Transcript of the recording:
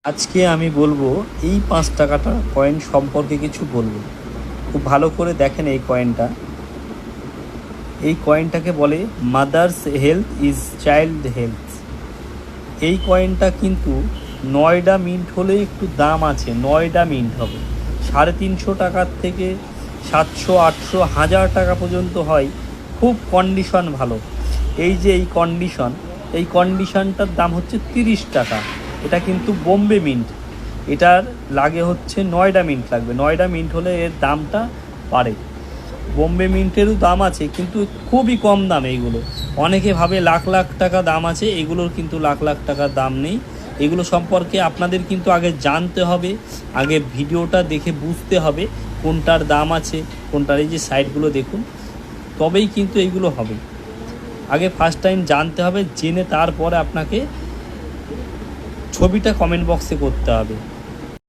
আজকে আমি বলবো এই 5 টাকাটা কয়েন সম্পর্কে কিছু বলবো। খুব ভালো করে দেখেন এই কয়েনটা। এই কয়েনটাকে বলে mother's health is child health. এই কয়েনটা কিন্তু নয়ডা মিন্ট হলে একটু দাম আছে, নয়ডা মিন্ট হবে 350 টাকার থেকে 700, 800, 1000 টাকা পর্যন্ত হয়। খুব কন্ডিশন ভালো। এই যে এই কন্ডিশনটার দাম হচ্ছে 30 টাকা। এটা কিন্তু বোম্বে মিন্ট, এটার লাগে হচ্ছে নয়ডা মিন্ট লাগবে। নয়ডা মিন্ট হলে এর দামটা বাড়ে। বোম্বে মিন্টেরও দাম আছে কিন্তু খুবই কম দাম। এইগুলো অনেকে ভাবে লাখ লাখ টাকা দাম আছে, এগুলোর কিন্তু লাখ লাখ টাকার দাম নেই। এগুলো সম্পর্কে আপনাদের কিন্তু আগে জানতে হবে, আগে ভিডিওটা দেখে বুঝতে হবে কোনটার দাম আছে, কোনটার। এই যে সাইটগুলো দেখুন, তবেই কিন্তু এইগুলো হবে। আগে ফার্স্ট টাইম জানতে হবে, জেনে তারপরে আপনাকে ছবিটা কমেন্ট বক্সে করতে হবে।